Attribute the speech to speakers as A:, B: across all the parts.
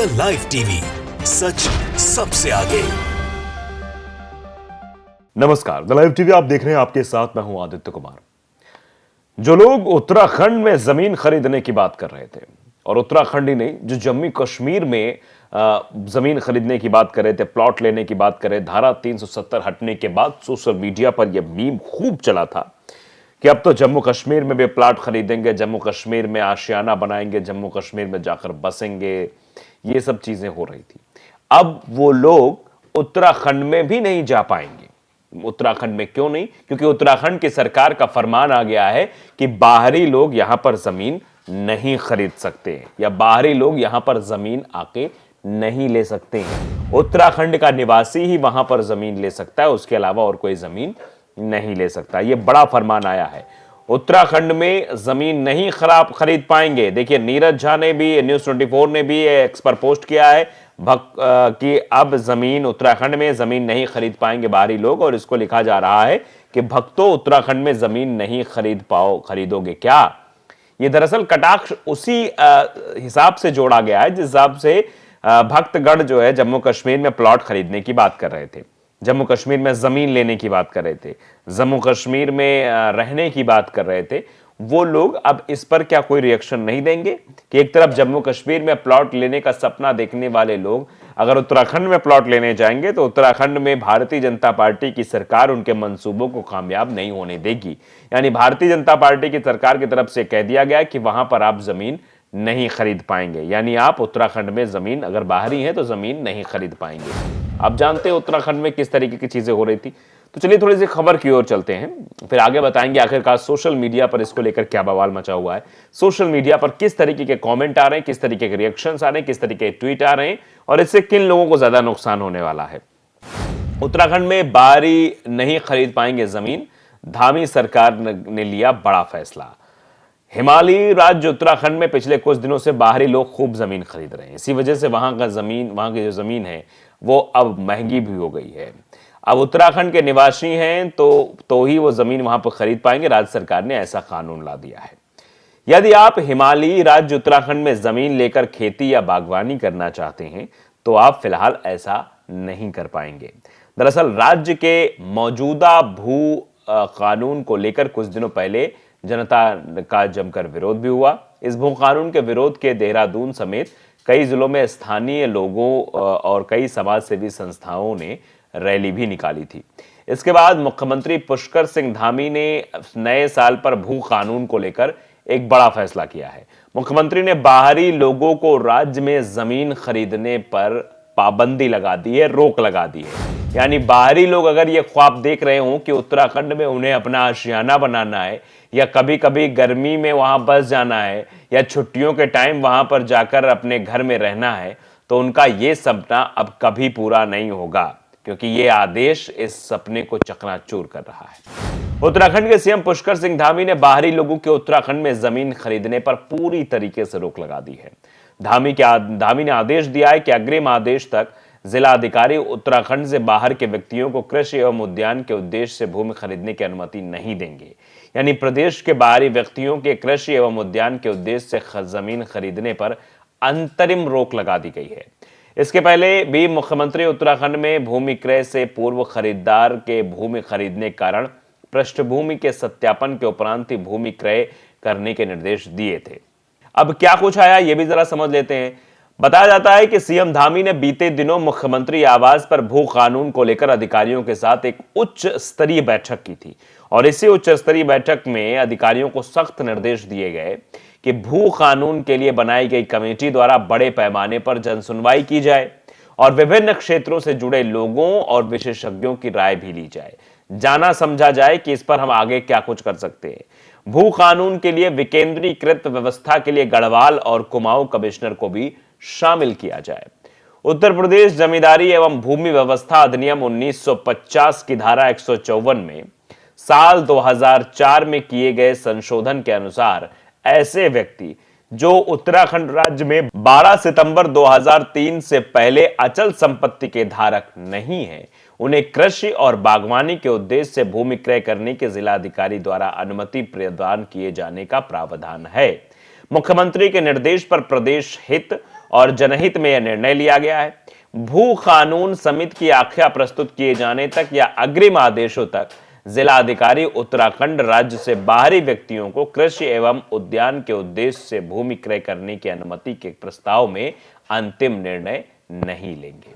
A: The live TV, सच सबसे आगे।
B: नमस्कार, द लाइव टीवी आप देख रहे हैं, आपके साथ मैं हूं आदित्य कुमार। जो लोग उत्तराखंड में जमीन खरीदने की बात कर रहे थे, और उत्तराखंड ही नहीं, जो जम्मू कश्मीर में जमीन खरीदने की बात कर रहे थे, प्लॉट लेने की बात कर रहे, धारा 370 हटने के बाद सोशल मीडिया पर यह मीम खूब चला था कि अब तो जम्मू कश्मीर में भी प्लॉट खरीदेंगे, जम्मू कश्मीर में आशियाना बनाएंगे, जम्मू कश्मीर में जाकर बसेंगे। ये सब चीजें हो रही थी। अब वो लोग उत्तराखंड में भी नहीं जा पाएंगे। उत्तराखंड में क्यों नहीं? क्योंकि उत्तराखंड की सरकार का फरमान आ गया है कि बाहरी लोग यहां पर जमीन नहीं खरीद सकते हैं, या बाहरी लोग यहां पर जमीन आके नहीं ले सकते हैं। उत्तराखंड का निवासी ही वहां पर जमीन ले सकता है, उसके अलावा और कोई जमीन नहीं ले सकता। यह बड़ा फरमान आया है। उत्तराखंड में जमीन नहीं खरीद पाएंगे। देखिए, नीरज झा ने भी, न्यूज 24 ने भी एक्सपर पोस्ट किया है कि अब जमीन उत्तराखंड में जमीन नहीं खरीद पाएंगे बाहरी लोग, और इसको लिखा जा रहा है कि भक्तों, उत्तराखंड में जमीन नहीं खरीदोगे क्या? ये दरअसल कटाक्ष उसी हिसाब से जोड़ा गया है जिस हिसाब से भक्तगढ़ जो है जम्मू कश्मीर में प्लॉट खरीदने की बात कर रहे थे, जम्मू कश्मीर में जमीन लेने की बात कर रहे थे, जम्मू कश्मीर में रहने की बात कर रहे थे। वो लोग अब इस पर क्या कोई रिएक्शन नहीं देंगे कि एक तरफ जम्मू कश्मीर में प्लॉट लेने का सपना देखने वाले लोग अगर उत्तराखंड में प्लॉट लेने जाएंगे तो उत्तराखंड में भारतीय जनता पार्टी की सरकार उनके मंसूबों को कामयाब नहीं होने देगी। यानी भारतीय जनता पार्टी की सरकार की तरफ से कह दिया गया कि वहां पर आप जमीन नहीं खरीद पाएंगे, यानी आप उत्तराखंड में जमीन अगर बाहरी है तो जमीन नहीं खरीद पाएंगे। आप जानते हैं उत्तराखंड में किस तरीके की चीजें हो रही थी। तो चलिए थोड़ी सी खबर की ओर चलते हैं, फिर आगे बताएंगे आखिरकार सोशल मीडिया पर इसको लेकर क्या बवाल मचा हुआ है, सोशल मीडिया पर किस तरीके के कमेंट आ रहे हैं, किस तरीके के रिएक्शंस आ रहे हैं, किस तरीके के ट्वीट आ रहे हैं, और इससे किन लोगों को ज्यादा नुकसान होने वाला है। उत्तराखंड में बाहरी नहीं खरीद पाएंगे जमीन, धामी सरकार ने लिया बड़ा फैसला। हिमालयी राज्य उत्तराखंड में पिछले कुछ दिनों से बाहरी लोग खूब जमीन खरीद रहे हैं। इसी वजह से वहां की जो जमीन है वो अब महंगी भी हो गई है। अब उत्तराखंड के निवासी हैं तो ही वो जमीन वहां पर खरीद पाएंगे। राज्य सरकार ने ऐसा कानून ला दिया है। यदि आप हिमालयी राज्य उत्तराखंड में जमीन लेकर खेती या बागवानी करना चाहते हैं तो आप फिलहाल ऐसा नहीं कर पाएंगे। दरअसल राज्य के मौजूदा भू कानून को लेकर कुछ दिनों पहले जनता का जमकर विरोध भी हुआ। इस भू कानून के विरोध के देहरादून समेत कई जिलों में स्थानीय लोगों और कई समाज सेवी संस्थाओं ने रैली भी निकाली थी। इसके बाद मुख्यमंत्री पुष्कर सिंह धामी ने नए साल पर भू कानून को लेकर एक बड़ा फैसला किया है। मुख्यमंत्री ने बाहरी लोगों को राज्य में जमीन खरीदने पर पाबंदी लगा दी है, रोक लगा दी है। यानी बाहरी लोग अगर ये ख्वाब देख रहे हों कि उत्तराखंड में उन्हें अपना आशियाना बनाना है, या कभी कभी गर्मी में वहां बस जाना है, या छुट्टियों के टाइम वहां पर जाकर अपने घर में रहना है, तो उनका ये सपना अब कभी पूरा नहीं होगा, क्योंकि ये आदेश इस सपने को चकनाचूर कर रहा है। उत्तराखंड के सीएम पुष्कर सिंह धामी ने बाहरी लोगों के उत्तराखंड में जमीन खरीदने पर पूरी तरीके से रोक लगा दी है। धामी ने आदेश दिया है कि अग्रिम आदेश तक जिला अधिकारी उत्तराखंड से बाहर के व्यक्तियों को कृषि एवं उद्यान के उद्देश्य से भूमि खरीदने की अनुमति नहीं देंगे। यानी प्रदेश के बाहरी व्यक्तियों के कृषि एवं उद्यान के उद्देश्य से जमीन खरीदने पर अंतरिम रोक लगा दी गई है। इसके पहले भी मुख्यमंत्री उत्तराखंड में भूमि क्रय से पूर्व खरीदार के भूमि खरीदने के कारण पृष्ठभूमि के सत्यापन के उपरांत ही भूमि क्रय करने के निर्देश दिए थे। अब क्या कुछ आया ये भी जरा समझ लेते हैं। बताया जाता है कि सीएम धामी ने बीते दिनों मुख्यमंत्री आवास पर भू कानून को लेकर अधिकारियों के साथ एक उच्च स्तरीय बैठक की थी, और इसी उच्च स्तरीय बैठक में अधिकारियों को सख्त निर्देश दिए गए कि भू कानून के लिए बनाई गई कमेटी द्वारा बड़े पैमाने पर जनसुनवाई की जाए और विभिन्न क्षेत्रों से जुड़े लोगों और विशेषज्ञों की राय भी ली जाए, जाना समझा जाए कि इस पर हम आगे क्या कुछ कर सकते हैं। भू कानून के लिए विकेंद्रीकृत व्यवस्था के लिए गढ़वाल और कुमाऊं कमिश्नर को भी शामिल किया जाए। उत्तर प्रदेश जमींदारी एवं भूमि व्यवस्था अधिनियम 1950 की धारा 154 में साल 2004 में किए गए संशोधन के अनुसार ऐसे व्यक्ति जो उत्तराखंड राज्य में 12 सितंबर 2003 से पहले अचल संपत्ति के धारक नहीं हैं, उन्हें कृषि और बागवानी के उद्देश्य से भूमि क्रय करने के जिलाधिकारी द्वारा अनुमति प्रदान किए जाने का प्रावधान है। मुख्यमंत्री के निर्देश पर प्रदेश हित और जनहित में यह निर्णय लिया गया है। भू कानून समिति की आख्या प्रस्तुत किए जाने तक या अग्रिम आदेशों तक जिला अधिकारी उत्तराखंड राज्य से बाहरी व्यक्तियों को कृषि एवं उद्यान के उद्देश्य से भूमि क्रय करने की अनुमति के प्रस्ताव में अंतिम निर्णय नहीं लेंगे।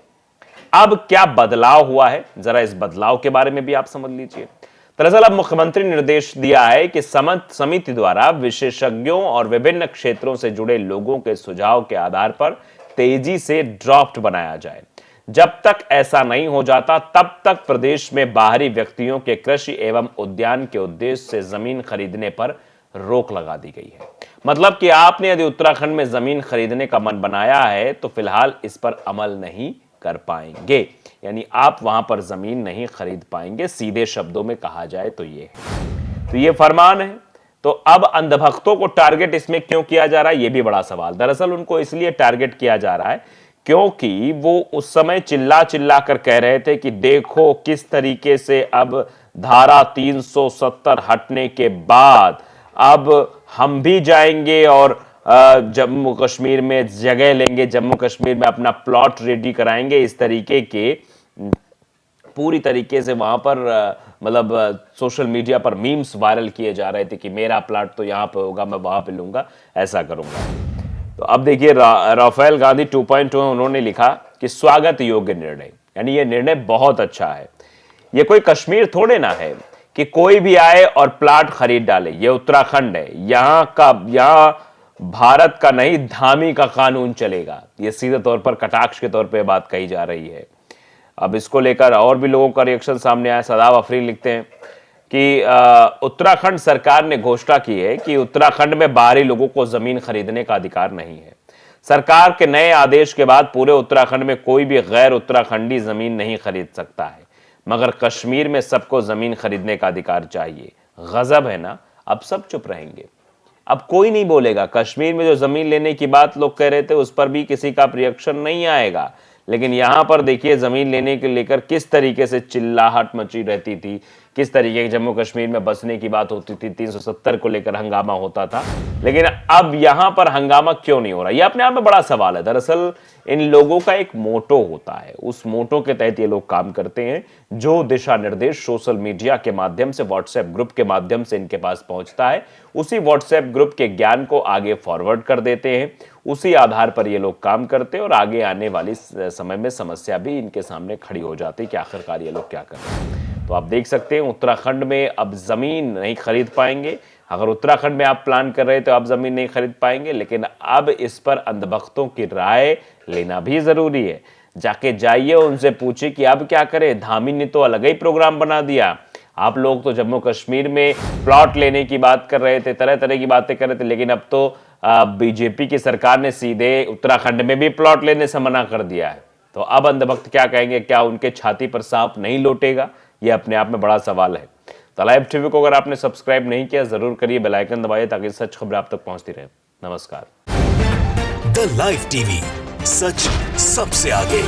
B: अब क्या बदलाव हुआ है, जरा इस बदलाव के बारे में भी आप समझ लीजिए। दरअसल अब मुख्यमंत्री ने निर्देश दिया है कि समिति द्वारा विशेषज्ञों और विभिन्न क्षेत्रों से जुड़े लोगों के सुझाव के आधार पर तेजी से ड्राफ्ट बनाया जाए। जब तक ऐसा नहीं हो जाता तब तक प्रदेश में बाहरी व्यक्तियों के कृषि एवं उद्यान के उद्देश्य से जमीन खरीदने पर रोक लगा दी गई है। मतलब कि आपने यदि उत्तराखंड में जमीन खरीदने का मन बनाया है तो फिलहाल इस पर अमल नहीं कर पाएंगे, यानी आप वहां पर जमीन नहीं खरीद पाएंगे। सीधे शब्दों में कहा जाए तो ये है, तो ये फरमान है। तो अब अंधभक्तों को टारगेट इसमें क्यों किया जा रहा है, ये भी बड़ा सवाल। दरअसल उनको इसलिए टारगेट किया जा रहा है क्योंकि वो उस समय चिल्ला चिल्ला कर कह रहे थे कि देखो किस तरीके से अब धारा 370 हटने के बाद अब हम भी जाएंगे और जम्मू कश्मीर में जगह लेंगे, जम्मू कश्मीर में अपना प्लॉट रेडी कराएंगे। इस तरीके के पूरी तरीके से वहां पर मतलब सोशल मीडिया पर मीम्स वायरल किए जा रहे थे कि मेरा प्लॉट तो यहां पे होगा, मैं वहां पे लूंगा, ऐसा करूंगा। तो अब देखिए राफेल गांधी 2.2 उन्होंने लिखा कि स्वागत योग्य निर्णय, यानी ये निर्णय बहुत अच्छा है। ये कोई कश्मीर थोड़े ना है कि कोई भी आए और प्लॉट खरीद डाले। ये उत्तराखंड है, यहाँ भारत का नहीं धामी का कानून चलेगा। ये सीधे तौर पर कटाक्ष के तौर पे बात कही जा रही है। अब इसको लेकर और भी लोगों का रिएक्शन सामने आया। सदाब अफरीन लिखते हैं कि उत्तराखंड सरकार ने घोषणा की है कि उत्तराखंड में बाहरी लोगों को जमीन खरीदने का अधिकार नहीं है। सरकार के नए आदेश के बाद पूरे उत्तराखंड में कोई भी गैर उत्तराखंडी जमीन नहीं खरीद सकता है, मगर कश्मीर में सबको जमीन खरीदने का अधिकार चाहिए। गजब है ना। अब सब चुप रहेंगे, अब कोई नहीं बोलेगा। कश्मीर में जो जमीन लेने की बात लोग कह रहे थे उस पर भी किसी का रिएक्शन नहीं आएगा, लेकिन यहां पर देखिए जमीन लेने के लेकर किस तरीके से चिल्लाहट मची रहती थी, किस तरीके की जम्मू कश्मीर में बसने की बात होती थी, 370 को लेकर हंगामा होता था। लेकिन अब यहां पर हंगामा क्यों नहीं हो रहा, यह अपने आप में बड़ा सवाल है। दरअसल इन लोगों का एक मोटो होता है, उस मोटो के तहत ये लोग काम करते हैं। जो दिशा निर्देश सोशल मीडिया के माध्यम से, व्हाट्सएप ग्रुप के माध्यम से इनके पास पहुंचता है, उसी व्हाट्सएप ग्रुप के ज्ञान को आगे फॉरवर्ड कर देते हैं। उसी आधार पर ये लोग काम करते हैं और आगे आने वाली समय में समस्या भी इनके सामने खड़ी हो जाती है कि आखिरकार ये लोग क्या कर रहे हैं। तो आप देख सकते हैं उत्तराखंड में अब जमीन नहीं खरीद पाएंगे। अगर उत्तराखंड में आप प्लान कर रहे हैं तो आप जमीन नहीं खरीद पाएंगे, लेकिन अब इस पर अंधभक्तों की राय लेना भी जरूरी है। जाके जाइए उनसे पूछिए कि अब क्या करें। धामी ने तो अलग ही प्रोग्राम बना दिया। आप लोग तो जम्मू कश्मीर में प्लॉट लेने की बात कर रहे थे, तरह तरह की बातें कर रहे थे, लेकिन अब तो बीजेपी की सरकार ने सीधे उत्तराखंड में भी प्लॉट लेने से मना कर दिया है। तो अब अंधभक्त क्या कहेंगे, क्या उनके छाती पर सांप नहीं लौटेगा? यह अपने आप में बड़ा सवाल है। तो लाइव टीवी को अगर आपने सब्सक्राइब नहीं किया जरूर करिए, बेल आइकन दबाइए ताकि सच खबर आप तक पहुंचती रहे। नमस्कार।
A: द लाइव टीवी, सच सबसे आगे।